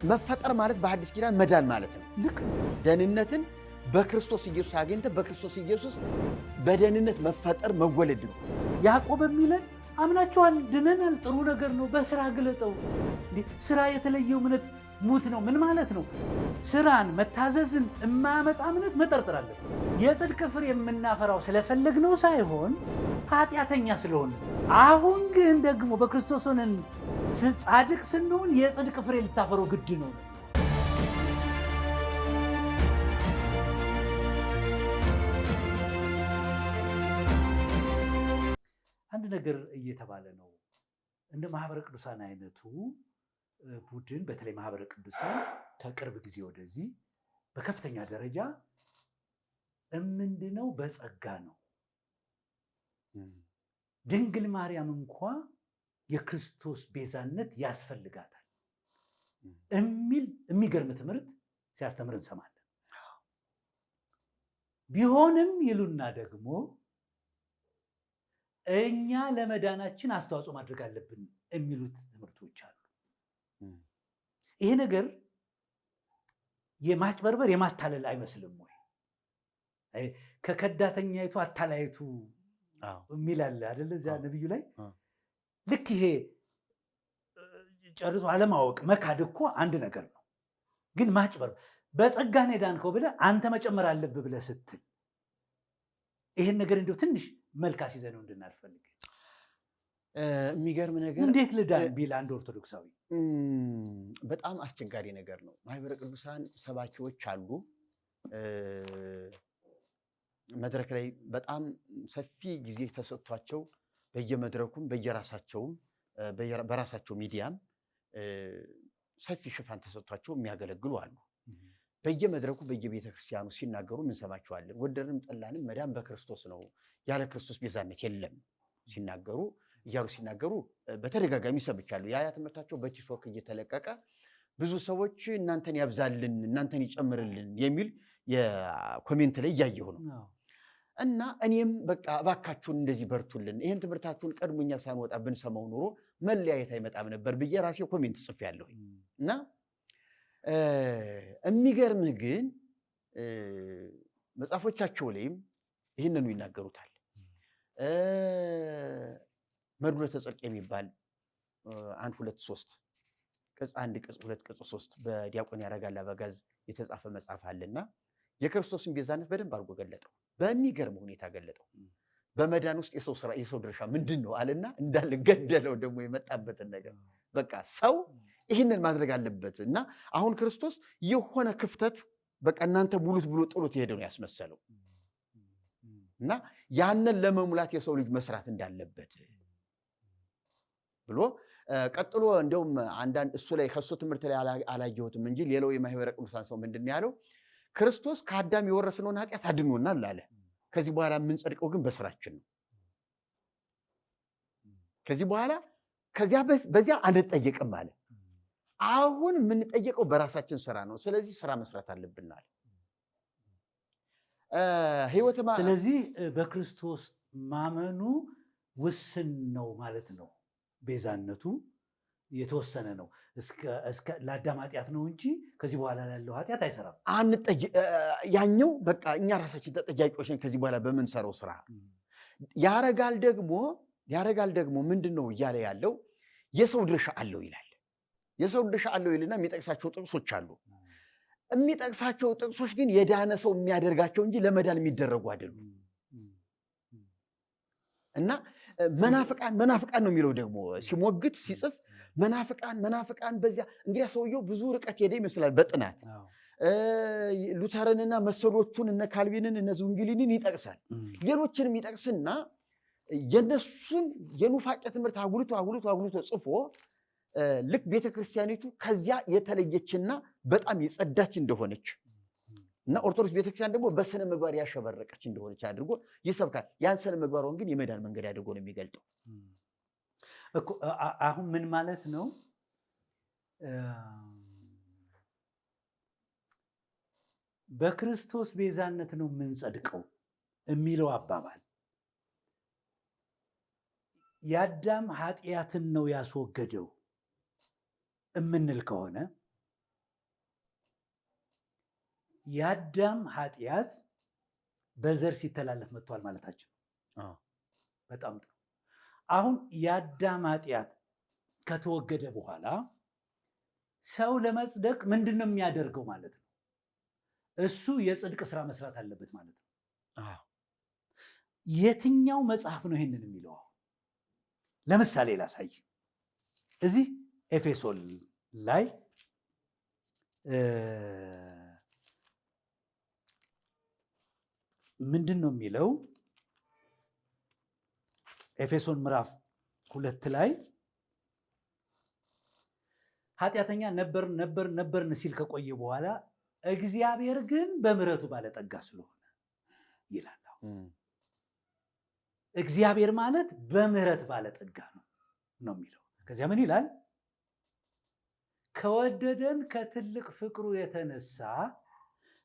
መፈጠር ማለት በሐዲስ ኪዳን መዳን ማለት ነው። ልክ ደህንነትን በክርስቶስ ኢየሱስ አግኝተ በክርስቶስ ኢየሱስ በደህንነት መፈጠር መወለድ ነው። ያዕቆብ የሚለን አምናችኋል፣ ድነናል፣ ጥሩ ነገር ነው፣ በስራ ግለጠው። ስራ የተለየው እምነት ሙት ነው። ምን ማለት ነው? ስራን መታዘዝን የማያመጣ እምነት መጠርጠር አለብን። የጽድቅ ፍሬ የምናፈራው ስለፈለግነው ሳይሆን ኃጢአተኛ ስለሆነ። አሁን ግን ደግሞ በክርስቶስ ሆነን ጻድቅ ስንሆን የጽድቅ ፍሬ ልታፈረው ግድ ነው። አንድ ነገር እየተባለ ነው። እንደ ማህበረ ቅዱሳን አይነቱ ቡድን በተለይ ማህበረ ቅዱሳን ከቅርብ ጊዜ ወደዚህ በከፍተኛ ደረጃ ምንድነው በጸጋ ነው። ድንግል ማርያም እንኳ የክርስቶስ ቤዛነት ያስፈልጋታል የሚል የሚገርም ትምህርት ሲያስተምር እንሰማለን። ቢሆንም ይሉና ደግሞ እኛ ለመዳናችን አስተዋጽኦ ማድረግ አለብን የሚሉት ትምህርቶች አሉ። ይሄ ነገር የማጭበርበር የማታለል አይመስልም ወይ? ከከዳተኛይቱ አታላይቱ የሚል አለ አይደለ? እዚያ ነብዩ ላይ ልክ ይሄ ጨርሶ አለማወቅ መካድ እኮ አንድ ነገር ነው። ግን ማጭበርበር በጸጋ ነው የዳንከው ብለህ አንተ መጨመር አለብህ ብለህ ስትል ይሄን ነገር እንደው ትንሽ መልካስ ይዘነው እንድናልፈልግ የሚገርም ነገር እንዴት ልዳን ቢል አንድ ኦርቶዶክሳዊ በጣም አስቸጋሪ ነገር ነው። ማህበረ ቅዱሳን ሰባኪዎች አሉ። መድረክ ላይ በጣም ሰፊ ጊዜ ተሰጥቷቸው በየመድረኩም በየራሳቸውም በራሳቸው ሚዲያም ሰፊ ሽፋን ተሰጥቷቸው የሚያገለግሉ አሉ። በየመድረኩ በየቤተ ክርስቲያኑ ሲናገሩ እንሰማቸዋለን። ወደድንም ጠላንም መዳን በክርስቶስ ነው፣ ያለ ክርስቶስ ቤዛነት የለም ሲናገሩ በተደጋጋሚ ሰምቻለሁ። ያ ትምህርታቸው በቲክቶክ እየተለቀቀ ብዙ ሰዎች እናንተን ያብዛልን፣ እናንተን ይጨምርልን የሚል የኮሜንት ላይ እያየሁ ነው። እና እኔም በቃ እባካችሁን እንደዚህ በርቱልን፣ ይህን ትምህርታችሁን ቀድሞኛ ሳንወጣ ብንሰማው ኑሮ መለያየት አይመጣም ነበር ብዬ ራሴ ኮሜንት ጽፌያለሁ። እና የሚገርምህ ግን መጽሐፎቻቸው ላይም ይህንኑ ይናገሩታል። መድኃኒተ ጽድቅ የሚባል 1 2 3 ቅጽ 1 ቅጽ 2 ቅጽ 3 በዲያቆን ያረጋል አበጋዝ የተጻፈ መጽሐፍ አለና የክርስቶስን ቤዛነት በደንብ አድርጎ ገለጠው። በሚገርም ሁኔታ ገለጠው። በመዳን ውስጥ የሰው ስራ የሰው ድርሻ ምንድን ነው አለና እንዳለ ገደለው። ደግሞ የመጣበትን ነገር በቃ ሰው ይህንን ማድረግ አለበት እና አሁን ክርስቶስ የሆነ ክፍተት በቃ እናንተ ሙሉት ብሎ ጥሎት የሄደው ነው ያስመሰለው እና ያንን ለመሙላት የሰው ልጅ መስራት እንዳለበት ብሎ ቀጥሎ እንደውም አንዳንድ እሱ ላይ ከሱ ትምህርት ላይ አላየሁትም እንጂ ሌላው የማህበረ ቅዱሳን ሰው ምንድን ያለው ክርስቶስ ከአዳም የወረስነውን ኃጢአት አድኖናል አለ። ከዚህ በኋላ የምንጸድቀው ግን በስራችን ነው። ከዚህ በኋላ በዚያ አንጠየቅም አለ። አሁን የምንጠየቀው በራሳችን ስራ ነው። ስለዚህ ስራ መስራት አለብናል። ስለዚህ በክርስቶስ ማመኑ ውስን ነው ማለት ነው። ቤዛነቱ የተወሰነ ነው። እስከ ለአዳም ኃጢአት ነው እንጂ ከዚህ በኋላ ላለው ኃጢአት አይሰራም። ያኛው በቃ እኛ ራሳችን ተጠያቂዎች ነን ከዚህ በኋላ በምንሰራው ስራ። ያረጋል ደግሞ ምንድነው እያለ ያለው የሰው ድርሻ አለው ይላል። የሰው ድርሻ አለው ይልና የሚጠቅሳቸው ጥቅሶች አሉ። የሚጠቅሳቸው ጥቅሶች ግን የዳነ ሰው የሚያደርጋቸው እንጂ ለመዳን የሚደረጉ አይደሉም። እና መናፍቃን ነው የሚለው ደግሞ ሲሞግት ሲጽፍ መናፍቃን በዚያ እንግዲህ ሰውየው ብዙ ርቀት ሄደ ይመስላል በጥናት ሉተርንና መሰሎቹን እነ ካልቪንን እነ ዙንግሊንን ይጠቅሳል። ሌሎችንም ይጠቅስና የነሱን የኑፋቄ ትምህርት አጉልቶ ጽፎ ልክ ቤተክርስቲያኒቱ ከዚያ የተለየችና በጣም የጸዳች እንደሆነች እና ኦርቶዶክስ ቤተክርስቲያን ደግሞ በስነ ምግባር ያሸበረቀች እንደሆነች አድርጎ ይሰብካል። ያን ስነ ምግባሩን ግን የመዳን መንገድ አድርጎ ነው የሚገልጠው። አሁን ምን ማለት ነው? በክርስቶስ ቤዛነት ነው የምንጸድቀው የሚለው አባባል የአዳም ኃጢአትን ነው ያስወገደው እምንል ከሆነ የአዳም ኃጢአት በዘር ሲተላለፍ መጥቷል ማለታችን ነው። በጣም ጥሩ። አሁን የአዳም ኃጢአት ከተወገደ በኋላ ሰው ለመጽደቅ ምንድን ነው የሚያደርገው ማለት ነው? እሱ የጽድቅ ስራ መስራት አለበት ማለት ነው። የትኛው መጽሐፍ ነው ይህንን የሚለው? ለምሳሌ ላሳይ። እዚህ ኤፌሶን ላይ ምንድን ነው የሚለው? ኤፌሶን ምዕራፍ 2 ላይ ኃጢአተኛ ነበርን ሲል ከቆየ በኋላ እግዚአብሔር ግን በምሕረቱ ባለጠጋ ስለሆነ ይላል። እግዚአብሔር ማለት በምሕረት ባለጠጋ ነው የሚለው። ከዚያ ምን ይላል? ከወደደን ከትልቅ ፍቅሩ የተነሳ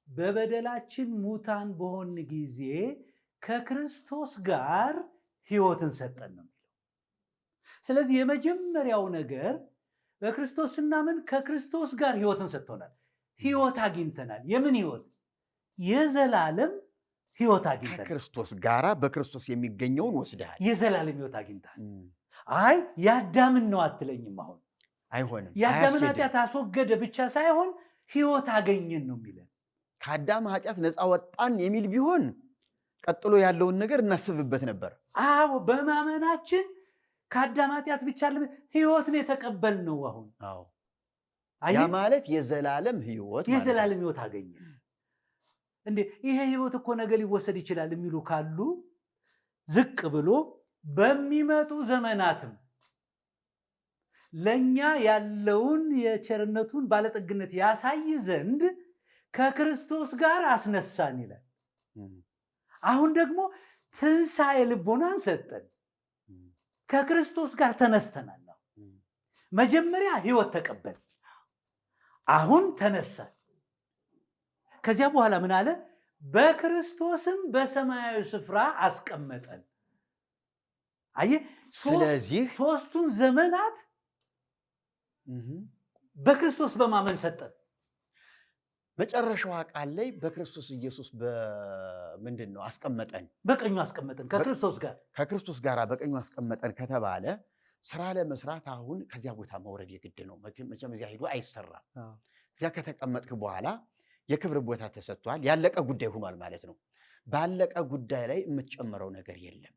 በበደላችን ሙታን በሆን ጊዜ ከክርስቶስ ጋር ሕይወትን ሰጠን ነው የሚለው። ስለዚህ የመጀመሪያው ነገር በክርስቶስ ስናምን ከክርስቶስ ጋር ሕይወትን ሰጥቶናል። ሕይወት አግኝተናል። የምን ሕይወት? የዘላለም ሕይወት አግኝተናል። ከክርስቶስ ጋራ በክርስቶስ የሚገኘውን ወስደሃል። የዘላለም ሕይወት አግኝተሃል። አይ የአዳምን ነው አትለኝም። አሁን አይሆንም። የአዳምን ኃጢአት አስወገደ ብቻ ሳይሆን ሕይወት አገኘን ነው የሚለን። ከአዳም ኃጢአት ነፃ ወጣን የሚል ቢሆን ቀጥሎ ያለውን ነገር እናስብበት ነበር። አዎ በማመናችን ከአዳም ኃጢአት ብቻ ሕይወትን የተቀበልነው አሁን ያ ማለት የዘላለም ሕይወት የዘላለም ሕይወት አገኘን። እንዴ ይሄ ሕይወት እኮ ነገ ሊወሰድ ይችላል የሚሉ ካሉ ዝቅ ብሎ በሚመጡ ዘመናትም ለኛ ያለውን የቸርነቱን ባለጠግነት ያሳይ ዘንድ ከክርስቶስ ጋር አስነሳን ይላል። አሁን ደግሞ ትንሣኤ ልቦናን ሰጠን። ከክርስቶስ ጋር ተነስተናል። መጀመሪያ ሕይወት ተቀበል፣ አሁን ተነሳን። ከዚያ በኋላ ምን አለ? በክርስቶስም በሰማያዊ ስፍራ አስቀመጠን። አየህ፣ ስለዚህ ሶስቱን ዘመናት በክርስቶስ በማመን ሰጠን። መጨረሻዋ ቃል ላይ በክርስቶስ ኢየሱስ ምንድን ነው አስቀመጠን? በቀኙ አስቀመጠን። ከክርስቶስ ጋር በቀኙ አስቀመጠን ከተባለ ስራ ለመስራት አሁን ከዚያ ቦታ መውረድ የግድ ነው። መቼም እዚያ ሄዶ አይሰራም። እዚያ ከተቀመጥክ በኋላ የክብር ቦታ ተሰጥቷል። ያለቀ ጉዳይ ሆኗል ማለት ነው። ባለቀ ጉዳይ ላይ የምትጨምረው ነገር የለም።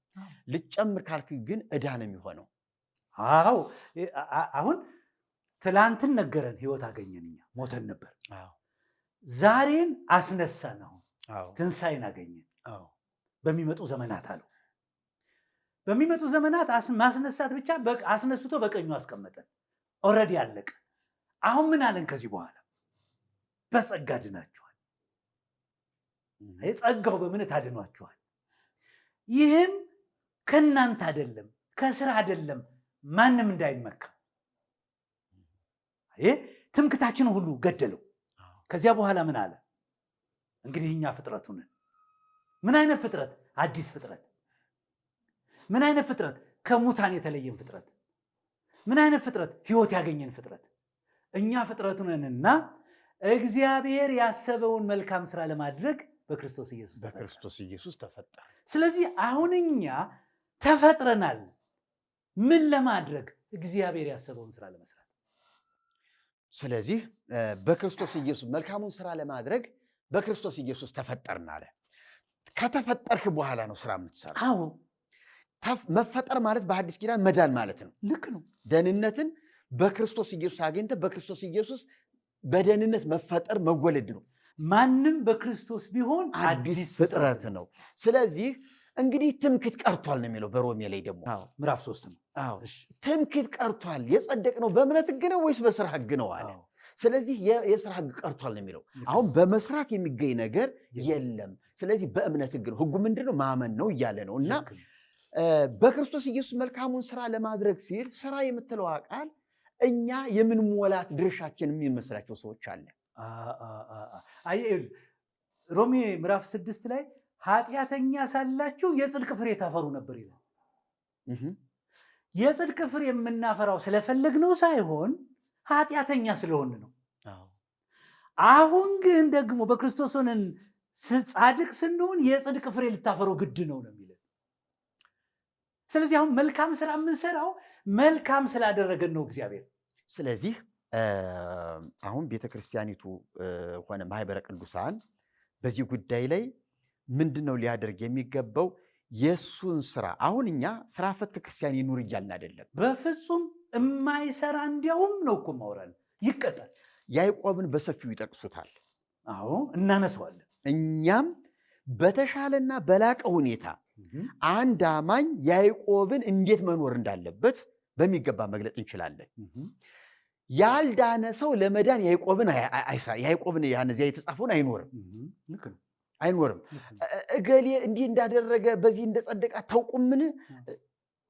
ልጨምር ካልክ ግን ዕዳ ነው የሚሆነው። አዎ አሁን ትላንትን ነገረን፣ ሕይወት አገኘን። እኛ ሞተን ነበር፣ ዛሬን አስነሳን። አሁን ትንሣኤን አገኘን። በሚመጡ ዘመናት አለው። በሚመጡ ዘመናት ማስነሳት ብቻ አስነስቶ በቀኙ አስቀመጠን። ኦልሬዲ አለቀ። አሁን ምን አለን? ከዚህ በኋላ በጸጋ ድናችኋል። ጸጋው በእምነት አድኗችኋል። ይህም ከእናንተ አይደለም፣ ከስራ አይደለም፣ ማንም እንዳይመካ። ትምክታችን ሁሉ ገደለው። ከዚያ በኋላ ምን አለ? እንግዲህ እኛ ፍጥረቱ ነን። ምን አይነት ፍጥረት? አዲስ ፍጥረት። ምን አይነት ፍጥረት? ከሙታን የተለየን ፍጥረት። ምን አይነት ፍጥረት? ሕይወት ያገኘን ፍጥረት። እኛ ፍጥረቱ ነንና እግዚአብሔር ያሰበውን መልካም ስራ ለማድረግ በክርስቶስ ኢየሱስ ተፈጠረ። ስለዚህ አሁን እኛ ተፈጥረናል። ምን ለማድረግ? እግዚአብሔር ያሰበውን ስራ ለመስራት። ስለዚህ በክርስቶስ ኢየሱስ መልካሙን ስራ ለማድረግ በክርስቶስ ኢየሱስ ተፈጠርን አለ። ከተፈጠርክ በኋላ ነው ስራ የምትሰራ። አዎ መፈጠር ማለት በሐዲስ ኪዳን መዳን ማለት ነው። ልክ ነው። ደህንነትን በክርስቶስ ኢየሱስ አግኝተህ በክርስቶስ ኢየሱስ በደህንነት መፈጠር መወለድ ነው። ማንም በክርስቶስ ቢሆን አዲስ ፍጥረት ነው። ስለዚህ እንግዲህ ትምክህት ቀርቷል ነው የሚለው በሮሜ ላይ ደግሞ ምዕራፍ 3 ነው። ትምክህት ቀርቷል። የጸደቅነው በእምነት ሕግ ነው ወይስ በስራ ሕግ ነው አለ። ስለዚህ የስራ ሕግ ቀርቷል ነው የሚለው። አሁን በመስራት የሚገኝ ነገር የለም። ስለዚህ በእምነት ሕግ ነው። ሕጉ ምንድን ነው? ማመን ነው እያለ ነው። እና በክርስቶስ ኢየሱስ መልካሙን ስራ ለማድረግ ሲል ስራ የምትለው ቃል እኛ የምንሞላት ድርሻችን የሚመስላቸው ሰዎች አለ። ሮሜ ምዕራፍ 6 ላይ ኃጢአተኛ ሳላችሁ የጽድቅ ፍሬ ታፈሩ ነበር ይላል። የጽድቅ ፍሬ የምናፈራው ስለፈለግነው ሳይሆን ኃጢአተኛ ስለሆን ነው። አሁን ግን ደግሞ በክርስቶስ ሆነን ጻድቅ ስንሆን የጽድቅ ፍሬ ልታፈረው ግድ ነው የሚለው። ስለዚህ አሁን መልካም ስራ የምንሰራው መልካም ስላደረገን ነው እግዚአብሔር። ስለዚህ አሁን ቤተክርስቲያኒቱ ሆነ ማህበረ ቅዱሳን በዚህ ጉዳይ ላይ ምንድነው ሊያደርግ የሚገባው? የሱን ስራ አሁን እኛ ስራ ፈት ክርስቲያን ይኑር እያልን አይደለም። በፍጹም የማይሰራ እንዲያውም ነው እኮ ማውራል ይቀጣል። ያዕቆብን በሰፊው ይጠቅሱታል። አዎ እናነሳዋለን። እኛም በተሻለና በላቀ ሁኔታ አንድ አማኝ ያዕቆብን እንዴት መኖር እንዳለበት በሚገባ መግለጥ እንችላለን። ያልዳነ ሰው ለመዳን ያዕቆብን ያነዚያ የተጻፈውን አይኖርም። እገሌ እንዲህ እንዳደረገ በዚህ እንደጸደቀ አታውቁምን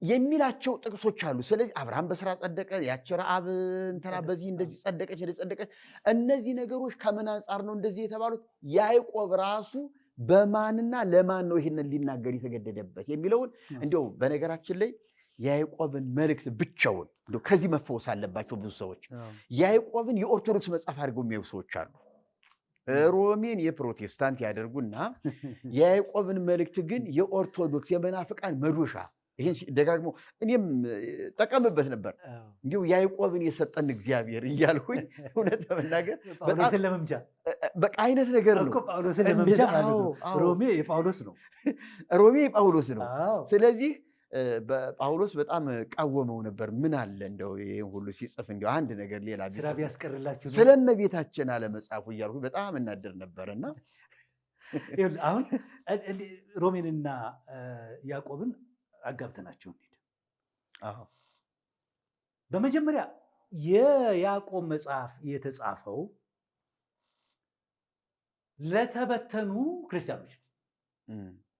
የሚላቸው ጥቅሶች አሉ። ስለዚህ አብርሃም በስራ ጸደቀ፣ ያች ረዓብ እንትና በዚህ እንደዚህ ጸደቀች። እነዚህ ነገሮች ከምን አንጻር ነው እንደዚህ የተባሉት? ያዕቆብ ራሱ በማንና ለማን ነው ይህንን ሊናገር የተገደደበት የሚለውን እንዲያው በነገራችን ላይ የያዕቆብን መልእክት ብቻውን ከዚህ መፈወስ አለባቸው ብዙ ሰዎች። ያዕቆብን የኦርቶዶክስ መጽሐፍ አድርገው የሚያዩ ሰዎች አሉ። ሮሜን የፕሮቴስታንት ያደርጉና የያዕቆብን መልእክት ግን የኦርቶዶክስ የመናፍቃን መዶሻ። ይህን ደጋግሞ እኔም ጠቀምበት ነበር። እንዲሁ ያዕቆብን የሰጠን እግዚአብሔር እያልኩኝ እውነት ለመናገር ጳውሎስን ለመምጃ በቃ አይነት ነገር ነው። ጳውሎስን ለመምጃ ማለት ነው። ሮሜ የጳውሎስ ነው። ሮሜ የጳውሎስ ነው። ስለዚህ ጳውሎስ በጣም ቃወመው ነበር። ምን አለ እንደው ይህን ሁሉ ሲጽፍ እንዲያው አንድ ነገር ሌላ ስራ ቢያስቀርላችሁ ስለ እመቤታችን አለመጻፉ እያልኩ በጣም እናደር ነበርና አሁን ሮሜንና ያዕቆብን አጋብተናቸው እንሂድ። በመጀመሪያ የያዕቆብ መጽሐፍ የተጻፈው ለተበተኑ ክርስቲያኖች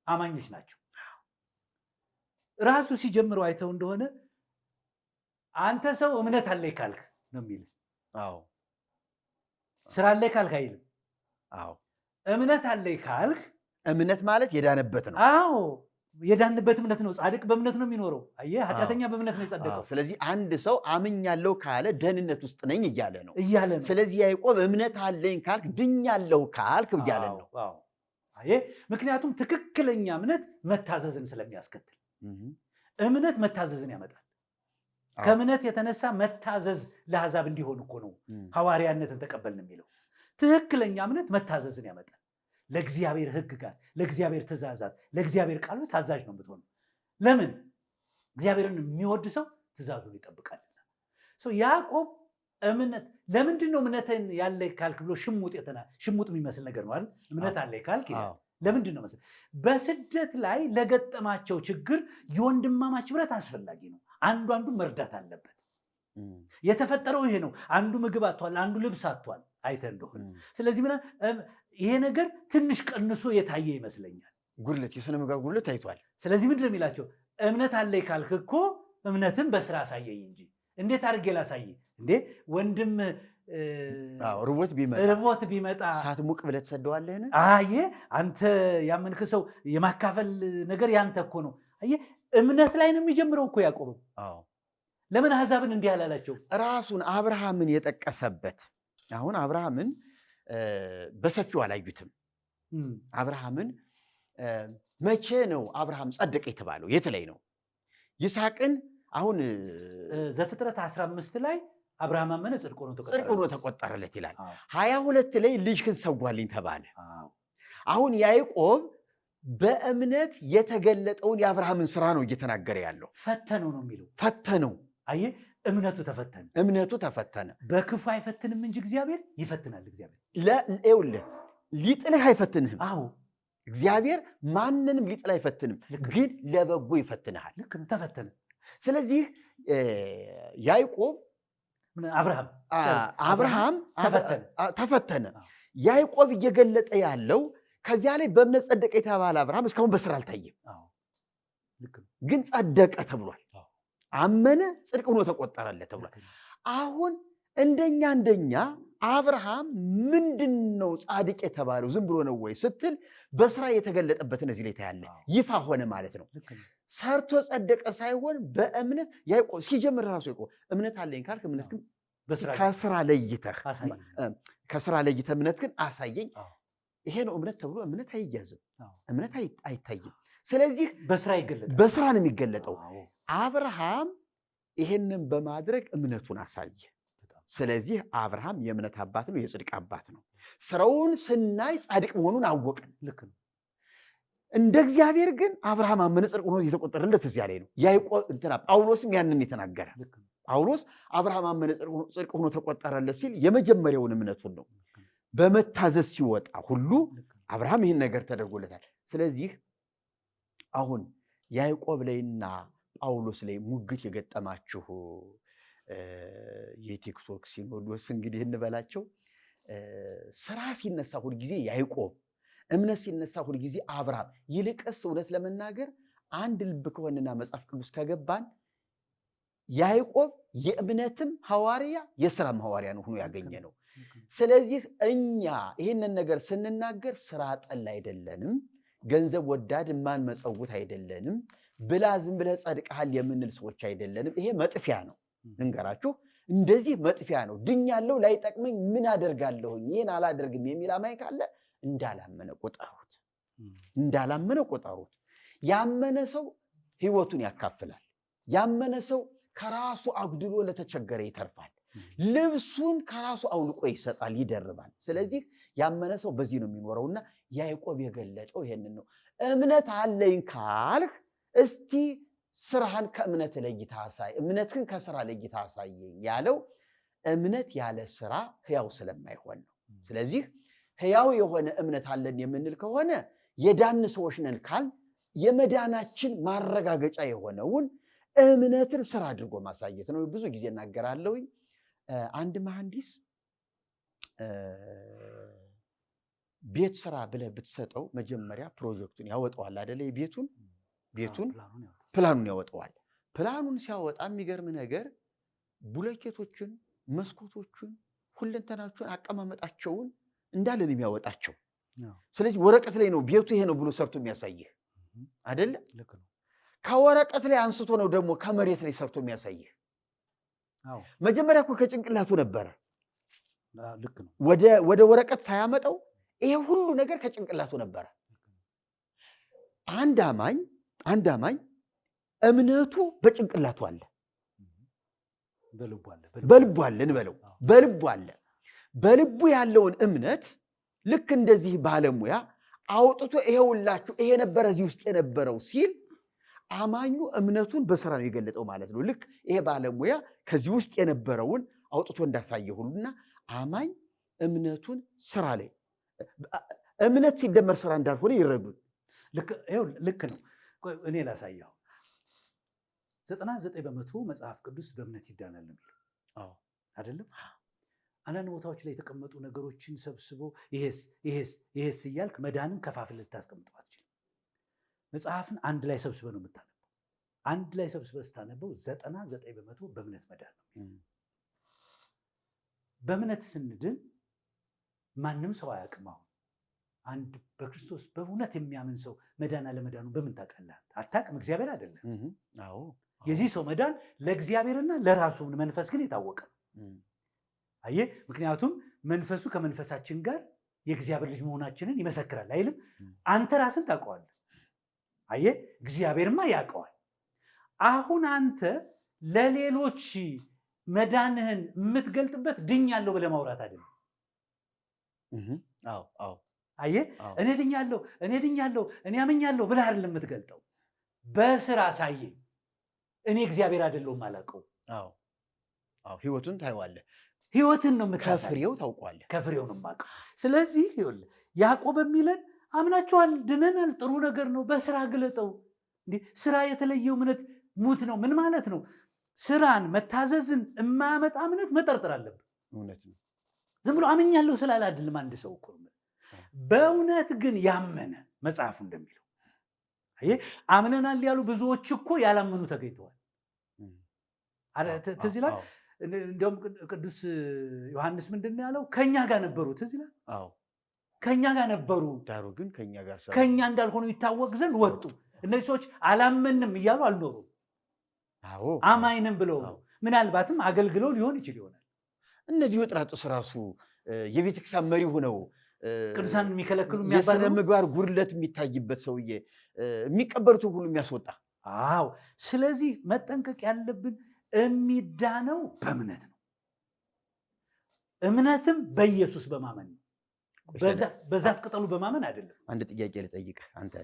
አማኞች ናቸው። ራሱ ሲጀምረው አይተው እንደሆነ አንተ ሰው እምነት አለኝ ካልክ ነው የሚል። ስራ አለኝ ካልክ አይልም። እምነት አለኝ ካልክ፣ እምነት ማለት የዳነበት ነው። አዎ የዳንበት እምነት ነው። ጻድቅ በእምነት ነው የሚኖረው። አየህ፣ ኃጢአተኛ በእምነት ነው የጸደቀው። ስለዚህ አንድ ሰው አምኛለሁ ካለ ደህንነት ውስጥ ነኝ እያለ ነው። ነው። ስለዚህ ያዕቆብ እምነት አለኝ ካልክ ድኛለሁ ካልክ እያለ ነው። አየህ፣ ምክንያቱም ትክክለኛ እምነት መታዘዝን ስለሚያስከትል እምነት መታዘዝን ያመጣል። ከእምነት የተነሳ መታዘዝ ለአሕዛብ እንዲሆን እኮ ነው ሐዋርያነትን ተቀበልን የሚለው። ትክክለኛ እምነት መታዘዝን ያመጣል። ለእግዚአብሔር ሕግጋት፣ ለእግዚአብሔር ትእዛዛት፣ ለእግዚአብሔር ቃሉ ታዛዥ ነው የምትሆነው። ለምን? እግዚአብሔርን የሚወድ ሰው ትእዛዙን ይጠብቃልና። ያዕቆብ እምነት ለምንድን ነው እምነትን ያለ ካልክ ብሎ ሽሙጥ የሚመስል ነገር ነው አይደል? እምነት አለ ካልክ ይላል። ለምንድን ነው መሰለህ? በስደት ላይ ለገጠማቸው ችግር የወንድማማች ህብረት አስፈላጊ ነው። አንዱ አንዱን መርዳት አለበት። የተፈጠረው ይሄ ነው። አንዱ ምግብ አጥቷል፣ አንዱ ልብስ አጥቷል። አይተህ እንደሆነ ስለዚህ ይሄ ነገር ትንሽ ቀንሶ የታየ ይመስለኛል። ጉድለት፣ የሥነ ምግባር ጉድለት ታይቷል። ስለዚህ ምንድን ነው የሚላቸው? እምነት አለኝ ካልክ እኮ እምነትን በስራ አሳየኝ እንጂ እንዴት አድርጌ ላሳይ እንዴ? ወንድም ርቦት ቢመጣ ሳትሙቅ ብለህ ትሰደዋለህን? አየህ፣ አንተ ያመንክ ሰው የማካፈል ነገር ያንተ እኮ ነው። አየህ፣ እምነት ላይ ነው የሚጀምረው እኮ ያዕቆብ። ለምን አሕዛብን እንዲህ አላላቸው? ራሱን አብርሃምን የጠቀሰበት አሁን አብርሃምን በሰፊው አላዩትም። አብርሃምን መቼ ነው አብርሃም ጸደቀ የተባለው? የት ላይ ነው? ይስሐቅን አሁን ዘፍጥረት 15 ላይ አብርሃም አመነ ጽድቅ ሆኖ ተቆጠረለት ይላል። 22 ላይ ልጅህን ሰዋልኝ ተባለ። አሁን ያዕቆብ በእምነት የተገለጠውን የአብርሃምን ስራ ነው እየተናገረ ያለው። ፈተነው ነው የሚለው። ፈተነው። አየህ፣ እምነቱ ተፈተነ። በክፉ አይፈትንም እንጂ እግዚአብሔር ይፈትናል። እግዚአብሔር ይኸውልህ ሊጥልህ አይፈትንህም። አዎ፣ እግዚአብሔር ማንንም ሊጥል አይፈትንም፣ ግን ለበጎ ይፈትንሃል። ልክ ነው፣ ተፈተነ። ስለዚህ ያዕቆብ አብርሃም ተፈተነ። ያዕቆብ እየገለጠ ያለው ከዚያ ላይ በእምነት ጸደቀ የተባለ አብርሃም እስካሁን በስራ አልታየም፣ ግን ጸደቀ ተብሏል። አመነ ጽድቅ ሆኖ ተቆጠረለት ተብሏል። አሁን እንደኛ አብርሃም ምንድን ነው ጻድቅ የተባለው? ዝም ብሎ ነው ወይ ስትል በስራ የተገለጠበትን እዚህ ላይ ታያለ። ይፋ ሆነ ማለት ነው። ሰርቶ ጸደቀ ሳይሆን በእምነት ያዕቆብ እስኪጀምር ራሱ ያዕቆብ እምነት አለኝ ካልክ እምነት ግን ከስራ ለይተህ እምነት ግን አሳየኝ። ይሄ ነው እምነት ተብሎ እምነት አይያዝም፣ እምነት አይታይም። ስለዚህ በስራ ነው የሚገለጠው። አብርሃም ይሄንን በማድረግ እምነቱን አሳየ። ስለዚህ አብርሃም የእምነት አባት ነው፣ የጽድቅ አባት ነው። ስራውን ስናይ ጻድቅ መሆኑን አወቅን። ልክ ነው። እንደ እግዚአብሔር ግን አብርሃም አመነ ጽድቅ ሆኖ የተቆጠረለት እዚያ ላይ ነው። ጳውሎስም ያንን የተናገረ ጳውሎስ አብርሃም አመነ ጽድቅ ሆኖ ተቆጠረለት ሲል የመጀመሪያውን እምነቱን ነው። በመታዘዝ ሲወጣ ሁሉ አብርሃም ይህን ነገር ተደርጎለታል። ስለዚህ አሁን ያዕቆብ ላይና ጳውሎስ ላይ ሙግት የገጠማችሁ የቲክቶክ ሲኖዶስ እንግዲህ እንበላቸው፣ ስራ ሲነሳ ሁልጊዜ ያዕቆብ፣ እምነት ሲነሳ ሁልጊዜ አብርሃም። ይልቅስ እውነት ለመናገር አንድ ልብ ከሆነና መጽሐፍ ቅዱስ ከገባን ያዕቆብ የእምነትም ሐዋርያ የሥራም ሐዋርያ ነው ሆኖ ያገኘ ነው። ስለዚህ እኛ ይህንን ነገር ስንናገር ስራ ጠል አይደለንም፣ ገንዘብ ወዳድ ማን መጸውት አይደለንም፣ ብላ ዝም ብለህ ጸድቀሃል የምንል ሰዎች አይደለንም። ይሄ መጥፊያ ነው። ልንገራችሁ፣ እንደዚህ መጥፊያ ነው። ድኛለሁ፣ ላይጠቅመኝ ምን አደርጋለሁኝ፣ ይህን አላደርግም የሚል አማኝ ካለ እንዳላመነ ቆጠሩት። ያመነ ሰው ህይወቱን ያካፍላል። ያመነ ሰው ከራሱ አጉድሎ ለተቸገረ ይተርፋል። ልብሱን ከራሱ አውልቆ ይሰጣል፣ ይደርባል። ስለዚህ ያመነ ሰው በዚህ ነው የሚኖረውና ያዕቆብ የገለጠው ይሄንን ነው። እምነት አለኝ ካልህ እስቲ ስራህን ከእምነት ለይተህ አሳይ፣ እምነትህን ከስራ ለይተህ አሳየኝ ያለው እምነት ያለ ስራ ህያው ስለማይሆን ነው። ስለዚህ ህያው የሆነ እምነት አለን የምንል ከሆነ የዳን ሰዎች ነን ካል የመዳናችን ማረጋገጫ የሆነውን እምነትን ስራ አድርጎ ማሳየት ነው። ብዙ ጊዜ እናገራለሁ። አንድ መሐንዲስ ቤት ስራ ብለህ ብትሰጠው መጀመሪያ ፕሮጀክቱን ያወጣዋል አይደለ? ቤቱን ፕላኑን ያወጣዋል። ፕላኑን ሲያወጣ የሚገርም ነገር ቡለኬቶችን፣ መስኮቶችን፣ ሁለንተናቸውን አቀማመጣቸውን እንዳለ ነው የሚያወጣቸው። ስለዚህ ወረቀት ላይ ነው ቤቱ ይሄ ነው ብሎ ሰርቶ የሚያሳይህ አይደለ? ከወረቀት ላይ አንስቶ ነው ደግሞ ከመሬት ላይ ሰርቶ የሚያሳይህ። መጀመሪያ እኮ ከጭንቅላቱ ነበረ። ወደ ወረቀት ሳያመጣው ይሄ ሁሉ ነገር ከጭንቅላቱ ነበረ። አንድ አማኝ እምነቱ በጭንቅላቱ አለ፣ በልቡ አለ እንበለው፣ በልቡ አለ። በልቡ ያለውን እምነት ልክ እንደዚህ ባለሙያ አውጥቶ ይሄውላችሁ ይሄ ነበረ እዚህ ውስጥ የነበረው ሲል አማኙ እምነቱን በስራ ነው የገለጠው ማለት ነው። ልክ ይሄ ባለሙያ ከዚህ ውስጥ የነበረውን አውጥቶ እንዳሳየ ሁሉና አማኝ እምነቱን ስራ ላይ እምነት ሲደመር ስራ እንዳልሆነ ይረዱን። ልክ ነው። እኔ ላሳየው 99% መጽሐፍ ቅዱስ በእምነት ይዳናል ነው የሚለው አይደለም? አንዳንድ ቦታዎች ላይ የተቀመጡ ነገሮችን ሰብስቦ ይሄስ እያልክ መዳንን ከፋፍል ልታስቀምጠው አትችልም። መጽሐፍን አንድ ላይ ሰብስበ ነው የምታነበው። አንድ ላይ ሰብስበ ስታነበው 99% በእምነት መዳን ነው። በእምነት ስንድን ማንም ሰው አያውቅም። አሁን አንድ በክርስቶስ በእውነት የሚያምን ሰው መዳን አለመዳኑ በምን ታውቃለህ? አታውቅም። እግዚአብሔር አይደለም። የዚህ ሰው መዳን ለእግዚአብሔርና ለራሱ መንፈስ ግን የታወቀ ነው። አየህ፣ ምክንያቱም መንፈሱ ከመንፈሳችን ጋር የእግዚአብሔር ልጅ መሆናችንን ይመሰክራል አይልም? አንተ ራስን ታውቀዋለህ። አየህ፣ እግዚአብሔርማ ያውቀዋል። አሁን አንተ ለሌሎች መዳንህን የምትገልጥበት ድኛለሁ ብለህ ማውራት አይደለም። አየህ፣ እኔ ድኛለሁ እኔ አምኛለሁ ብለህ አይደለም የምትገልጠው። በስራ አሳየኝ። እኔ እግዚአብሔር አይደለሁም አላውቀውም። ህይወቱን ታየዋለህ። ህይወትን ነው የምታሳየው። ከፍሬው ታውቀዋለህ። ከፍሬው ነው የማውቀው። ስለዚህ ይኸውልህ ያዕቆብ የሚለን አምናችኋል፣ ድነናል፣ ጥሩ ነገር ነው፣ በስራ ግለጠው። እንዴ ስራ የተለየው እምነት ሙት ነው። ምን ማለት ነው? ስራን መታዘዝን የማያመጣ እምነት መጠርጠር አለብን። እውነት ነው። ዝም ብሎ አምኛለሁ ስላለ አይደለም አንድ ሰው እኮ። በእውነት ግን ያመነ መጽሐፉ እንደሚለው አምነናል ያሉ ብዙዎች እኮ ያላመኑ ተገኝተዋል። ትዝ ይላል። እንዲያውም ቅዱስ ዮሐንስ ምንድን ነው ያለው? ከኛ ጋር ነበሩ። ትዝ ይላል። ከኛ ጋር ነበሩ፣ ዳሩ ግን ከኛ እንዳልሆኑ ይታወቅ ዘንድ ወጡ። እነዚህ ሰዎች አላመንም እያሉ አልኖሩም። አማኝንም ብለው ነው። ምናልባትም አገልግለው ሊሆን ይችል ይሆናል። እነ ዲዮጥራጥስ ራሱ የቤተክርስቲያን መሪ ሆነው ቅዱሳን የሚከለክሉ የሥነ የሚያባሉ ምግባር ጉድለት የሚታይበት ሰውዬ የሚቀበሉትን ሁሉ የሚያስወጣ። አዎ። ስለዚህ መጠንቀቅ ያለብን የሚዳነው በእምነት ነው። እምነትም በኢየሱስ በማመን ነው። በዛፍ ቅጠሉ በማመን አይደለም። አንድ ጥያቄ ልጠይቅህ አንተ።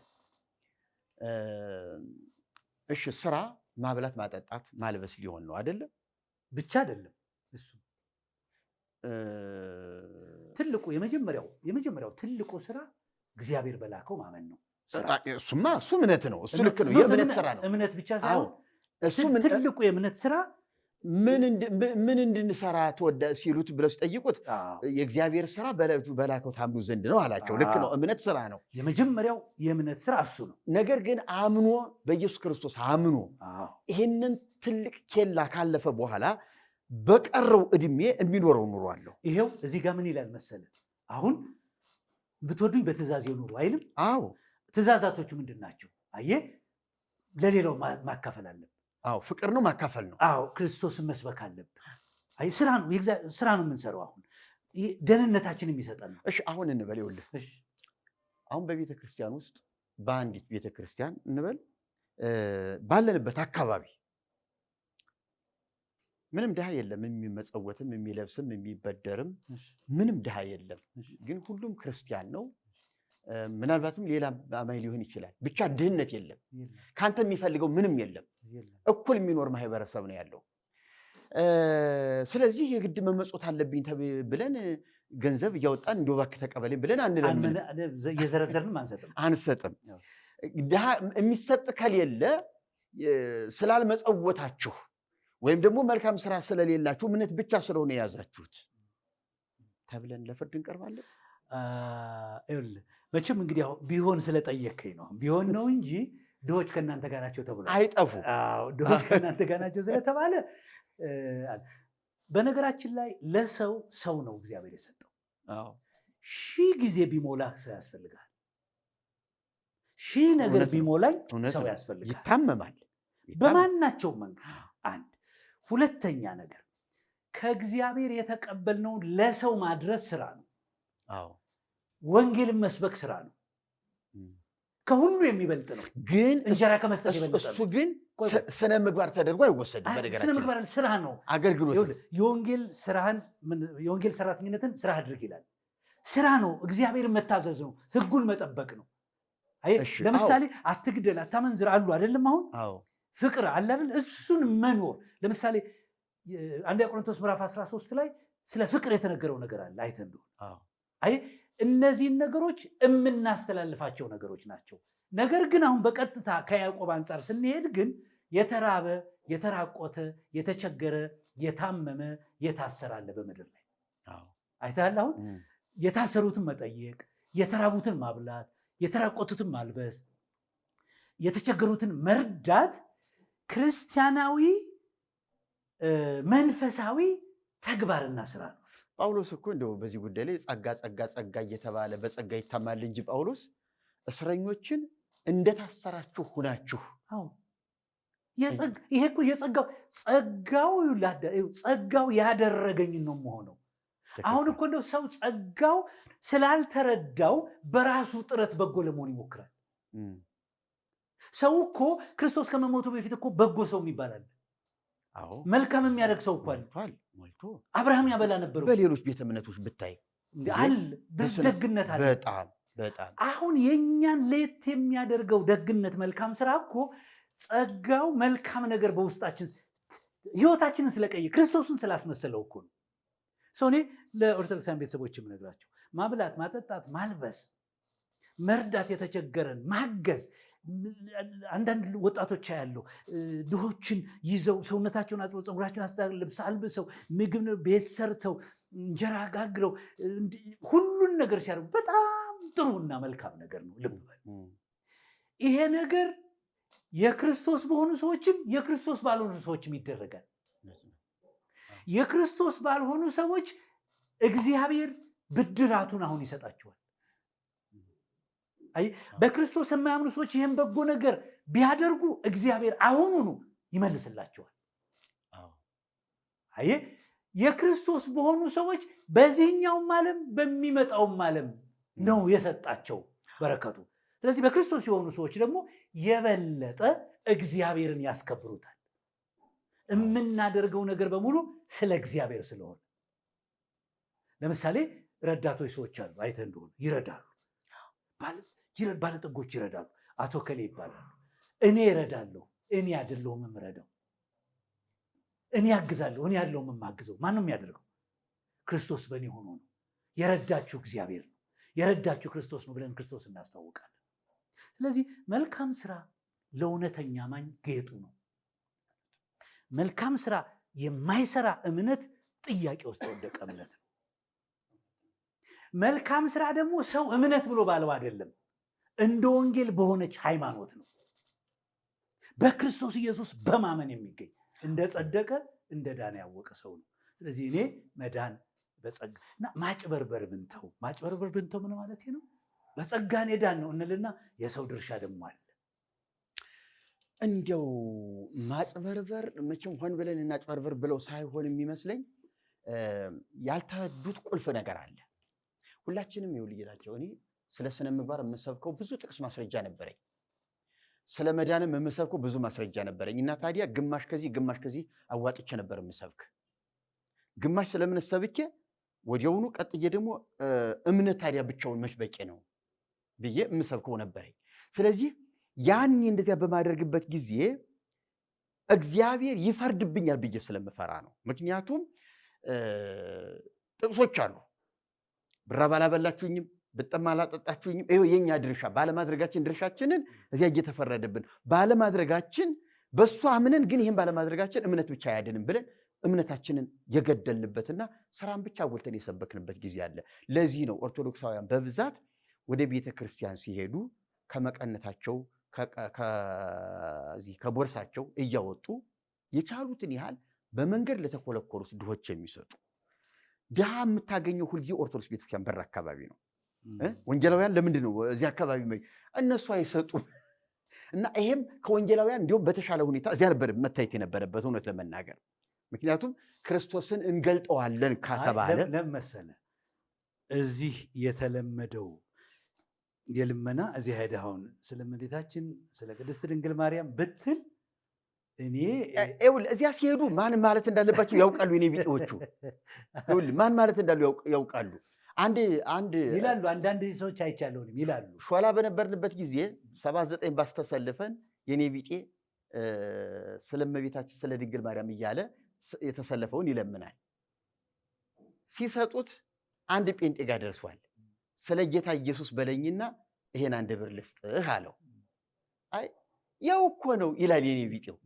እሺ ስራ ማብላት፣ ማጠጣት፣ ማልበስ ሊሆን ነው አይደለም? ብቻ አይደለም። እሱ ትልቁ የመጀመሪያው ትልቁ ስራ እግዚአብሔር በላከው ማመን ነው። እሱማ እሱ እምነት ነው። እሱ ልክ ነው። የእምነት ስራ ነው። እምነት ብቻ ሳይሆን ትልቁ የእምነት ስራ ምን እንድንሰራ ተወዳ ሲሉት ብለው ሲጠይቁት የእግዚአብሔር ስራ በላከው ታምኑ ዘንድ ነው አላቸው። ልክ ነው። እምነት ስራ ነው። የመጀመሪያው የእምነት ስራ እሱ ነው። ነገር ግን አምኖ በኢየሱስ ክርስቶስ አምኖ ይሄንን ትልቅ ኬላ ካለፈ በኋላ በቀረው እድሜ የሚኖረው ኑሮ አለው። ይሄው እዚህ ጋር ምን ይላል መሰለ? አሁን ብትወዱኝ በትእዛዝ ኑሩ አይልም? አዎ። ትእዛዛቶቹ ምንድን ናቸው? አየህ፣ ለሌላው ማካፈል አለብን። አዎ፣ ፍቅር ነው፣ ማካፈል ነው። አዎ፣ ክርስቶስን መስበክ አለብን። አይ ስራ ነው የምንሰራው። አሁን ደህንነታችን የሚሰጠን ነው። እሺ፣ አሁን እንበል ይኸውልህ፣ አሁን በቤተ ክርስቲያን ውስጥ በአንዲት ቤተ ክርስቲያን እንበል ባለንበት አካባቢ ምንም ድሃ የለም። የሚመጸወትም የሚለብስም የሚበደርም ምንም ድሃ የለም። ግን ሁሉም ክርስቲያን ነው። ምናልባትም ሌላ አማኝ ሊሆን ይችላል። ብቻ ድህነት የለም። ካንተ የሚፈልገው ምንም የለም። እኩል የሚኖር ማህበረሰብ ነው ያለው። ስለዚህ የግድ መመጾት አለብኝ ብለን ገንዘብ እያወጣን እንደው እባክህ ተቀበለኝ ብለን አንለምን፣ የዘረዘርንም አንሰጥም። ድሃ የሚሰጥ ከሌለ ስላልመጸወታችሁ ወይም ደግሞ መልካም ስራ ስለሌላችሁ እምነት ብቻ ስለሆነ የያዛችሁት ተብለን ለፍርድ እንቀርባለን። መቼም እንግዲህ ቢሆን ስለጠየከኝ ነው። ቢሆን ነው እንጂ ድሆች ከእናንተ ጋር ናቸው ተብሎ አይጠፉ። ድሆች ከእናንተ ጋር ናቸው ስለተባለ፣ በነገራችን ላይ ለሰው ሰው ነው እግዚአብሔር የሰጠው። 1000 ጊዜ ቢሞላህ ሰው ያስፈልጋል። 1000 ነገር ቢሞላኝ ሰው ያስፈልጋል። ይታመማል በማናቸው መንገድ። አንድ ሁለተኛ ነገር ከእግዚአብሔር የተቀበልነውን ለሰው ማድረስ ስራ ነው። ወንጌልን መስበክ ስራ ነው። ከሁሉ የሚበልጥ ነው። ግን እንጀራ ከመስጠት የበለጠ ነው። እሱ ግን ስነ ምግባር ተደርጎ አይወሰድም። ስነ ምግባር ስራ ነው። አገልግሎት የወንጌል ሰራተኝነትን ስራ አድርግ ይላል። ስራ ነው። እግዚአብሔርን መታዘዝ ነው። ህጉን መጠበቅ ነው። ለምሳሌ አትግደል፣ አታመንዝር አሉ አይደለም? አሁን ፍቅር አለ አይደል? እሱን መኖር። ለምሳሌ አንደኛ ቆሮንቶስ ምዕራፍ 13 ላይ ስለ ፍቅር የተነገረው ነገር አለ። አይተህ እንደሆነ እነዚህን ነገሮች የምናስተላልፋቸው ነገሮች ናቸው። ነገር ግን አሁን በቀጥታ ከያዕቆብ አንጻር ስንሄድ ግን የተራበ፣ የተራቆተ፣ የተቸገረ፣ የታመመ፣ የታሰረ አለ በምድር ላይ። አይተሃል? አሁን የታሰሩትን መጠየቅ፣ የተራቡትን ማብላት፣ የተራቆቱትን ማልበስ፣ የተቸገሩትን መርዳት ክርስቲያናዊ መንፈሳዊ ተግባርና ስራ ነው። ጳውሎስ እኮ እንደው በዚህ ጉዳይ ላይ ጸጋ እየተባለ በጸጋ ይታማል እንጂ ጳውሎስ እስረኞችን እንደታሰራችሁ ሁናችሁ። ይሄ እኮ ጸጋው ያደረገኝን ነው የምሆነው። አሁን እኮ እንደው ሰው ጸጋው ስላልተረዳው በራሱ ጥረት በጎ ለመሆን ይሞክራል። ሰው እኮ ክርስቶስ ከመሞቱ በፊት እኮ በጎ ሰው ይባላል። መልካም የሚያደርግ ሰው እኮ አለ። አብርሃም ያበላ ነበረው። በሌሎች ቤተ እምነቶች ብታይ አለ ደግነት አለ። በጣም አሁን የእኛን ለየት የሚያደርገው ደግነት፣ መልካም ስራ እኮ ጸጋው መልካም ነገር በውስጣችን ህይወታችንን ስለቀየ ክርስቶስን ስላስመሰለው እኮ ነው። እኔ ለኦርቶዶክሳውያን ቤተሰቦች የምነግራቸው ማብላት፣ ማጠጣት፣ ማልበስ፣ መርዳት፣ የተቸገረን ማገዝ። አንዳንድ ወጣቶች ያለው ድሆችን ይዘው ሰውነታቸውን አጥበው ፀጉራቸውን ልብስ አልብሰው ምግብ ቤት ሰርተው እንጀራ ጋግረው ሁሉን ነገር ሲያደርጉ በጣም ጥሩና መልካም ነገር ነው። ልብ በል። ይሄ ነገር የክርስቶስ በሆኑ ሰዎችም የክርስቶስ ባልሆኑ ሰዎችም ይደረጋል። የክርስቶስ ባልሆኑ ሰዎች እግዚአብሔር ብድራቱን አሁን ይሰጣቸዋል። በክርስቶስ የማያምኑ ሰዎች ይህን በጎ ነገር ቢያደርጉ እግዚአብሔር አሁኑኑ ይመልስላቸዋል። የክርስቶስ በሆኑ ሰዎች በዚህኛውም ዓለም በሚመጣውም ዓለም ነው የሰጣቸው በረከቱ። ስለዚህ በክርስቶስ የሆኑ ሰዎች ደግሞ የበለጠ እግዚአብሔርን ያስከብሩታል። የምናደርገው ነገር በሙሉ ስለ እግዚአብሔር ስለሆነ። ለምሳሌ ረዳቶች ሰዎች አሉ፣ አይተህ እንደሆነ ይረዳሉ። ባለጠጎች ይረዳሉ። አቶ ከሌ ይባላሉ። እኔ እረዳለሁ፣ እኔ አይደለሁም የምረዳው። እኔ ያግዛለሁ፣ እኔ አይደለሁም የማግዘው። ማን ነው የሚያደርገው? ክርስቶስ በእኔ ሆኖ ነው። የረዳችሁ እግዚአብሔር ነው፣ የረዳችሁ ክርስቶስ ነው ብለን ክርስቶስ እናስታውቃለን። ስለዚህ መልካም ስራ ለእውነተኛ አማኝ ጌጡ ነው። መልካም ስራ የማይሰራ እምነት ጥያቄ ውስጥ የወደቀ እምነት ነው። መልካም ስራ ደግሞ ሰው እምነት ብሎ ባለው አይደለም፣ እንደ ወንጌል በሆነች ሃይማኖት ነው። በክርስቶስ ኢየሱስ በማመን የሚገኝ እንደ ጸደቀ እንደ ዳነ ያወቀ ሰው ነው። ስለዚህ እኔ መዳን በጸጋ እና ማጭበርበር ብንተው ምን ማለት ነው? በጸጋን የዳን ነው እንልና የሰው ድርሻ ደግሞ አለ። እንዲያው ማጭበርበር መቼም ሆን ብለን እናጭበርበር ብለው ሳይሆን የሚመስለኝ ያልተረዱት ቁልፍ ነገር አለ። ሁላችንም ይውልየታቸው እኔ ስለ ስነ ምግባር የምሰብከው ብዙ ጥቅስ ማስረጃ ነበረኝ። ስለ መዳንም የምሰብከው ብዙ ማስረጃ ነበረኝ እና ታዲያ ግማሽ ከዚህ አዋጥቼ ነበር የምሰብክ። ግማሽ ስለምን ሰብኬ ወዲያውኑ ቀጥዬ ደግሞ እምነት ታዲያ ብቻውን መች በቂ ነው ብዬ የምሰብከው ነበረኝ። ስለዚህ ያን እንደዚያ በማደርግበት ጊዜ እግዚአብሔር ይፈርድብኛል ብዬ ስለምፈራ ነው። ምክንያቱም ጥቅሶች አሉ። ብራብ አላበላችሁኝም፣ ብጠማ አላጠጣችሁኝም። ይኸው የኛ ድርሻ ባለማድረጋችን ድርሻችንን እዚያ እየተፈረደብን ባለማድረጋችን በእሱ አምነን ግን ይህን ባለማድረጋችን እምነት ብቻ አያድንም ብለን እምነታችንን የገደልንበትና ስራን ብቻ ጎልተን የሰበክንበት ጊዜ አለ። ለዚህ ነው ኦርቶዶክሳውያን በብዛት ወደ ቤተ ክርስቲያን ሲሄዱ ከመቀነታቸው ከቦርሳቸው እያወጡ የቻሉትን ያህል በመንገድ ለተኮለኮሉት ድሆች የሚሰጡ። ድሃ የምታገኘው ሁልጊዜ ኦርቶዶክስ ቤተክርስቲያን በር አካባቢ ነው። ወንጌላውያን ለምንድን ነው እዚህ አካባቢ እነሱ አይሰጡም? እና ይሄም ከወንጌላውያን እንዲሁም በተሻለ ሁኔታ እዚያ ነበር መታየት የነበረበት እውነት ለመናገር። ምክንያቱም ክርስቶስን እንገልጠዋለን ከተባለ ለመሰለ እዚህ የተለመደው የልመና እዚህ ሄደህ አሁን ስለ እመቤታችን ስለ ቅድስት ድንግል ማርያም ብትል እኔ እዚያ ሲሄዱ ማን ማለት እንዳለባቸው ያውቃሉ። የኔ ቢጤዎቹ ማን ማለት እንዳሉ ያውቃሉ። አንድ ይላሉ። አንዳንድ ሰዎች አይቻለሁም ይላሉ። ሾላ በነበርንበት ጊዜ 79 ባስተሰልፈን የኔ ቢጤ ስለ እመቤታችን ስለ ድንግል ማርያም እያለ የተሰለፈውን ይለምናል። ሲሰጡት አንድ ጴንጤ ጋር ደርሷል። ስለ ጌታ ኢየሱስ በለኝና ይሄን 1 ብር ልስጥህ አለው። አይ ያው እኮ ነው ይላል የኔ ቢጤው።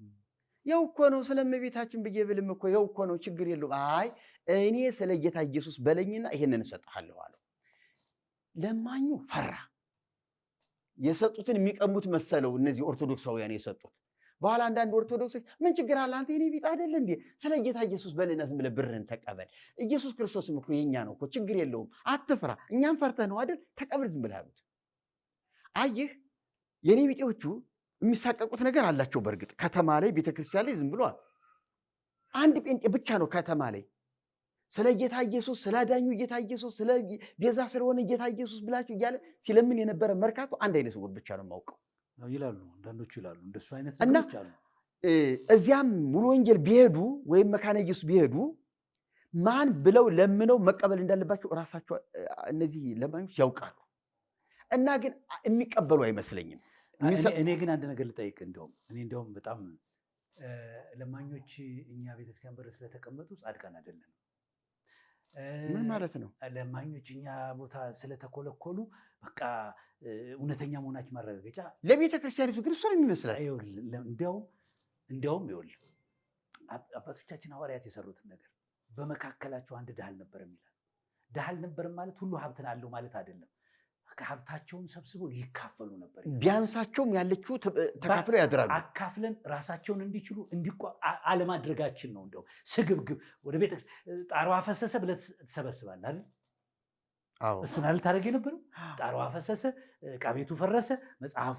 ያው እኮ ነው ስለ እመቤታችን ብዬ ብልም እኮ ያው እኮ ነው ችግር የለውም። አይ እኔ ስለ ጌታ ኢየሱስ በለኝና ይሄንን እሰጥሃለሁ አለው። ለማኙ ፈራ። የሰጡትን የሚቀሙት መሰለው እነዚህ ኦርቶዶክሳውያን የሰጡት። በኋላ አንዳንድ ኦርቶዶክሶች ምን ችግር አለ አንተ የኔ ቢጤ አይደል እንዴ? ስለ ጌታ ኢየሱስ በልና ዝም ብለህ ብርህን ተቀበል። ኢየሱስ ክርስቶስም እኮ የኛ ነው እኮ ችግር የለውም አትፍራ። እኛም ፈርተህ ነው አይደል? ተቀበል ዝም ብለህ አሉት። አየህ የኔ ቢጤዎቹ የሚሳቀቁት ነገር አላቸው። በእርግጥ ከተማ ላይ ቤተክርስቲያን ላይ ዝም ብሏል። አንድ ጴንጤ ብቻ ነው ከተማ ላይ ስለ ጌታ ኢየሱስ ስለ አዳኙ ጌታ ኢየሱስ ስለ ቤዛ ስለሆነ ጌታ ኢየሱስ ብላችሁ እያለ ሲለምን የነበረ መርካቶ አንድ አይነት ሰው ብቻ ነው የማውቀው ይላሉ። አንዳንዶቹ ይላሉ እንደሱ አይነት እና ነገሮች አሉ። እዚያም ሙሉ ወንጌል ቢሄዱ ወይም መካነ ኢየሱስ ቢሄዱ ማን ብለው ለምነው መቀበል እንዳለባቸው እራሳቸው እነዚህ ለማኞች ያውቃሉ። እና ግን የሚቀበሉ አይመስለኝም። እኔ ግን አንድ ነገር ልጠይቅ። እንደውም በጣም ለማኞች እኛ ቤተክርስቲያን በር ስለተቀመጡ ጻድቃን አይደለም። ምን ማለት ነው? ለማኞች እኛ ቦታ ስለተኮለኮሉ በቃ እውነተኛ መሆናችን ማረጋገጫ ለቤተ ክርስቲያኒቱ ግን እሱ ነው የሚመስላል። እንዲያውም ይኸውልህ አባቶቻችን ሐዋርያት የሰሩትን ነገር በመካከላቸው አንድ ድሃ አልነበረም ይላል። ድሃ አልነበረም ማለት ሁሉ ሀብትን አለው ማለት አይደለም። ሀብታቸውን ሰብስበው ይካፈሉ ነበር። ቢያንሳቸውም ያለችው ተካፍለው ያድራሉ። አካፍለን ራሳቸውን እንዲችሉ አለማድረጋችን ነው። እንደው ስግብግብ ወደ ቤተ ጣራዋ ፈሰሰ ብለህ ትሰበስባለህ አይደል? እሱን አልታረግ የነበረው ጣራዋ ፈሰሰ፣ ዕቃ ቤቱ ፈረሰ፣ መጽሐፉ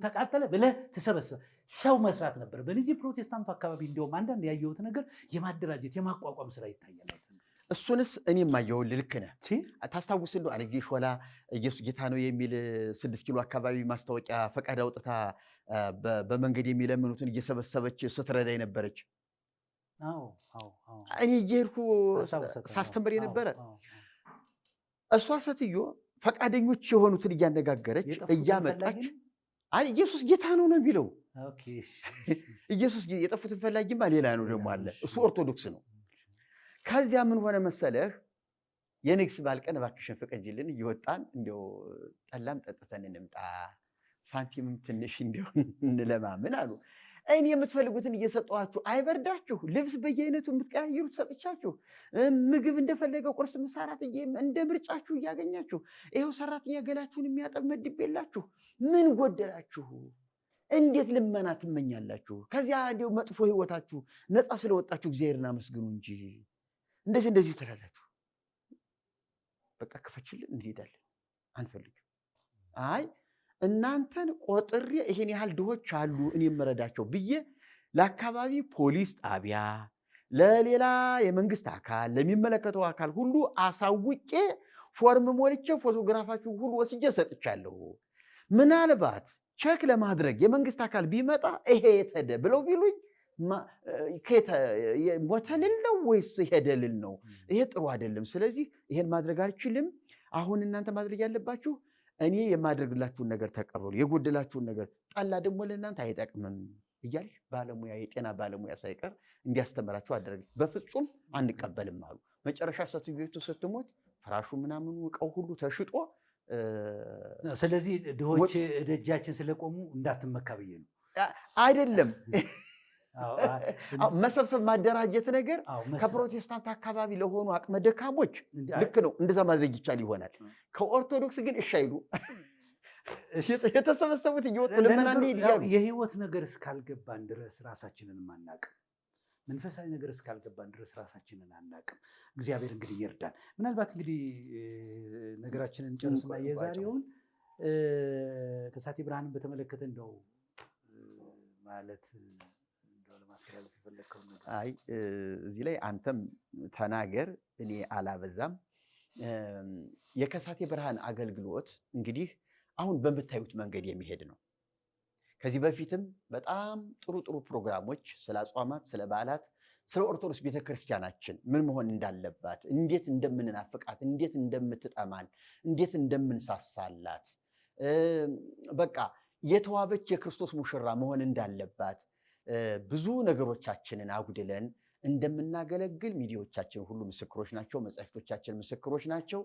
ተቃጠለ ብለህ ትሰበሰብ ሰው መስራት ነበር። በዚህ ፕሮቴስታንቱ አካባቢ እንዲያውም አንዳንድ ያየሁት ነገር የማደራጀት የማቋቋም ስራ ይታያል። እሱንስ እኔም አየሁልህ። ልክ ነህ። ታስታውስ እንደው አለ ጊዜ ሾላ ኢየሱስ ጌታ ነው የሚል 6 ኪሎ አካባቢ ማስታወቂያ ፈቃድ አውጥታ በመንገድ የሚለምኑትን እየሰበሰበች ስትረዳ የነበረች እኔ እየሄድኩ ሳስተምር የነበረ እሷ ሴትዮ ፈቃደኞች የሆኑትን እያነጋገረች እያመጣች ኢየሱስ ጌታ ነው ነው የሚለው። ኢየሱስ የጠፉትን ፈላጊማ ሌላ ነው ደግሞ አለ። እሱ ኦርቶዶክስ ነው። ከዚያ ምን ሆነ መሰለህ፣ የንግስ በዓል ቀን እባክሽን ፍቀጂልን፣ እየወጣን እንዲያው ጠላም ጠጥተን እንምጣ፣ ሳንቲምም ትንሽ እንዲያው እንለማምን አሉ። እኔ የምትፈልጉትን እየሰጠኋችሁ አይበርዳችሁ፣ ልብስ በየአይነቱ የምትቀያየሩት ሰጥቻችሁ፣ ምግብ እንደፈለገ ቁርስ፣ ምሳ፣ እራት እንደ ምርጫችሁ እያገኛችሁ፣ ይኸው ሰራተኛ ገላችሁን የሚያጠብ መድቤላችሁ፣ ምን ጎደላችሁ? እንዴት ልመና ትመኛላችሁ? ከዚያ እንዲያው መጥፎ ህይወታችሁ ነፃ ስለወጣችሁ እግዚአብሔርን አመስግኑ እንጂ እንደዚህ ትላላችሁ። በቃ ክፈችልን እንሄዳለን፣ አንፈልግም። አይ እናንተን ቆጥሬ ይሄን ያህል ድሆች አሉ እኔ የምረዳቸው ብዬ ለአካባቢ ፖሊስ ጣቢያ፣ ለሌላ የመንግስት አካል፣ ለሚመለከተው አካል ሁሉ አሳውቄ ፎርም ሞልቼ ፎቶግራፋችሁ ሁሉ ወስጄ ሰጥቻለሁ። ምናልባት ቼክ ለማድረግ የመንግስት አካል ቢመጣ ይሄ የተደ ብለው ቢሉኝ ሞተ ልል ነው ወይስ ሄደ ልል ነው? ይሄ ጥሩ አይደለም። ስለዚህ ይሄን ማድረግ አልችልም። አሁን እናንተ ማድረግ ያለባችሁ እኔ የማደርግላችሁን ነገር ተቀበሉ፣ የጎደላችሁን ነገር ጠላ ደግሞ ለእናንተ አይጠቅምም እያልሽ ባለሙያ የጤና ባለሙያ ሳይቀር እንዲያስተምራችሁ አደረግ። በፍጹም አንቀበልም አሉ። መጨረሻ ሴትዮቱ ስትሞት ፍራሹ ምናምኑ እቃው ሁሉ ተሽጦ፣ ስለዚህ ድሆች ደጃችን ስለቆሙ እንዳትመካ ብዬ ነው። አይደለም መሰብሰብ ማደራጀት ነገር ከፕሮቴስታንት አካባቢ ለሆኑ አቅመ ደካሞች ልክ ነው፣ እንደዛ ማድረግ ይቻል ይሆናል። ከኦርቶዶክስ ግን እሺ አይሉ። የተሰበሰቡት እየወጡ ልመና ይያሉ። የህይወት ነገር እስካልገባን ድረስ ራሳችንን አናቅም። መንፈሳዊ ነገር እስካልገባን ድረስ ራሳችንን አናቅም። እግዚአብሔር እንግዲህ ይርዳን። ምናልባት እንግዲህ ነገራችንን ጨርስና የዛሬውን ከሳቴ ብርሃንን በተመለከተ እንደው ማለት ማስተላለፍ የፈለከው ነገር? አይ እዚህ ላይ አንተም ተናገር፣ እኔ አላበዛም። የከሳቴ ብርሃን አገልግሎት እንግዲህ አሁን በምታዩት መንገድ የሚሄድ ነው። ከዚህ በፊትም በጣም ጥሩ ፕሮግራሞች ስለ አጽዋማት፣ ስለ በዓላት፣ ስለ ኦርቶዶክስ ቤተክርስቲያናችን ምን መሆን እንዳለባት፣ እንዴት እንደምንናፍቃት፣ እንዴት እንደምትጠማን፣ እንዴት እንደምንሳሳላት፣ በቃ የተዋበች የክርስቶስ ሙሽራ መሆን እንዳለባት ብዙ ነገሮቻችንን አጉድለን እንደምናገለግል ሚዲያዎቻችን ሁሉ ምስክሮች ናቸው። መጻሕፍቶቻችን ምስክሮች ናቸው።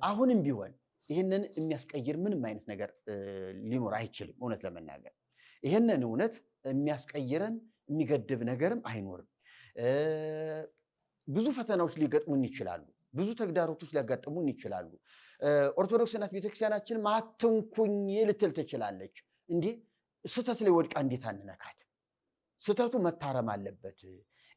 አሁንም ቢሆን ይህንን የሚያስቀይር ምንም አይነት ነገር ሊኖር አይችልም። እውነት ለመናገር ይህንን እውነት የሚያስቀይረን የሚገድብ ነገርም አይኖርም። ብዙ ፈተናዎች ሊገጥሙን ይችላሉ። ብዙ ተግዳሮቶች ሊያጋጥሙን ይችላሉ። ኦርቶዶክስ እናት ቤተክርስቲያናችን አትንኩኝ ልትል ትችላለች። እንዲህ ስህተት ላይ ወድቃ እንዴት አንነካት? ስህተቱ መታረም አለበት።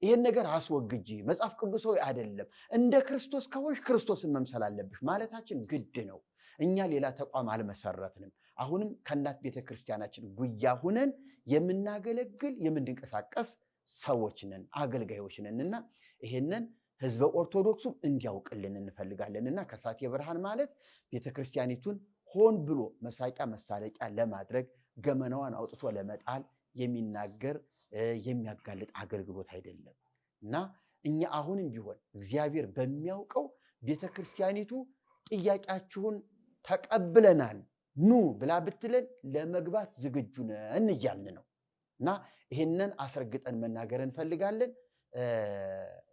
ይሄን ነገር አስወግጂ፣ መጽሐፍ ቅዱሳዊ አይደለም፣ እንደ ክርስቶስ ከሆንሽ ክርስቶስን መምሰል አለብሽ ማለታችን ግድ ነው። እኛ ሌላ ተቋም አልመሰረትንም። አሁንም ከእናት ቤተክርስቲያናችን ጉያ ሁነን የምናገለግል የምንንቀሳቀስ ሰዎች ነን፣ አገልጋዮች ነንና ይሄንን ህዝበ ኦርቶዶክሱም እንዲያውቅልን እንፈልጋለንና ከሳቴ ብርሃን ማለት ቤተክርስቲያኒቱን ሆን ብሎ መሳቂያ መሳለቂያ ለማድረግ ገመናዋን አውጥቶ ለመጣል የሚናገር የሚያጋልጥ አገልግሎት አይደለም እና እኛ አሁንም ቢሆን እግዚአብሔር በሚያውቀው ቤተክርስቲያኒቱ ጥያቄያችሁን ተቀብለናል ኑ ብላ ብትለን ለመግባት ዝግጁ ነን እያልን ነው እና ይህንን አስረግጠን መናገር እንፈልጋለን።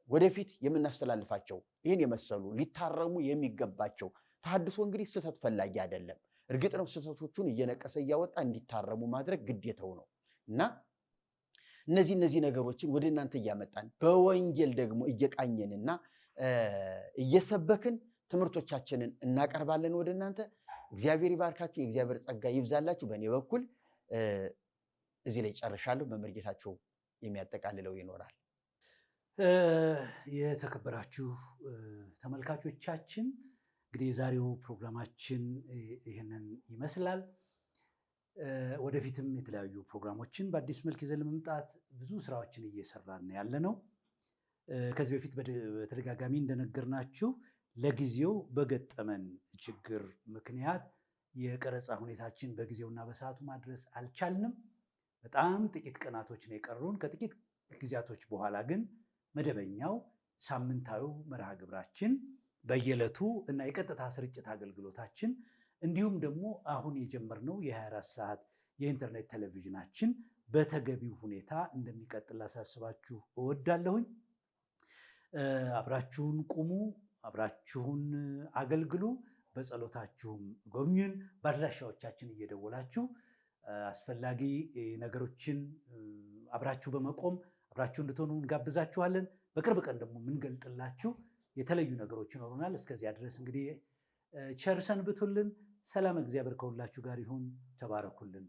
ወደፊት የምናስተላልፋቸው ይህን የመሰሉ ሊታረሙ የሚገባቸው ተሐድሶ እንግዲህ ስህተት ፈላጊ አይደለም። እርግጥ ነው ስህተቶቹን እየነቀሰ እያወጣ እንዲታረሙ ማድረግ ግዴታው ነው እና እነዚህ ነገሮችን ወደ እናንተ እያመጣን በወንጌል ደግሞ እየቃኘንና እየሰበክን ትምህርቶቻችንን እናቀርባለን ወደ እናንተ። እግዚአብሔር ይባርካችሁ፣ የእግዚአብሔር ጸጋ ይብዛላችሁ። በእኔ በኩል እዚህ ላይ ጨርሻለሁ። መምህር ጌታቸው የሚያጠቃልለው ይኖራል። የተከበራችሁ ተመልካቾቻችን እንግዲህ የዛሬው ፕሮግራማችን ይህንን ይመስላል። ወደፊትም የተለያዩ ፕሮግራሞችን በአዲስ መልክ ይዘን ለመምጣት ብዙ ስራዎችን እየሰራን ያለ ነው። ከዚህ በፊት በተደጋጋሚ እንደነገርናችሁ ለጊዜው በገጠመን ችግር ምክንያት የቀረጻ ሁኔታችን በጊዜውና በሰዓቱ ማድረስ አልቻልንም። በጣም ጥቂት ቀናቶች ነው የቀሩን። ከጥቂት ጊዜያቶች በኋላ ግን መደበኛው ሳምንታዊው መርሃ ግብራችን በየዕለቱ እና የቀጥታ ስርጭት አገልግሎታችን እንዲሁም ደግሞ አሁን የጀመርነው የ24 ሰዓት የኢንተርኔት ቴሌቪዥናችን በተገቢው ሁኔታ እንደሚቀጥል ላሳስባችሁ እወዳለሁኝ። አብራችሁን ቁሙ፣ አብራችሁን አገልግሉ፣ በጸሎታችሁም ጎብኙን። በአድራሻዎቻችን እየደወላችሁ አስፈላጊ ነገሮችን አብራችሁ በመቆም አብራችሁ እንድትሆኑ እንጋብዛችኋለን። በቅርብ ቀን ደግሞ የምንገልጥላችሁ የተለዩ ነገሮች ይኖሩናል። እስከዚያ ድረስ እንግዲህ ቸር ሰንብቱልን። ሰላም እግዚአብሔር ከሁላችሁ ጋር ይሁን። ተባረኩልን።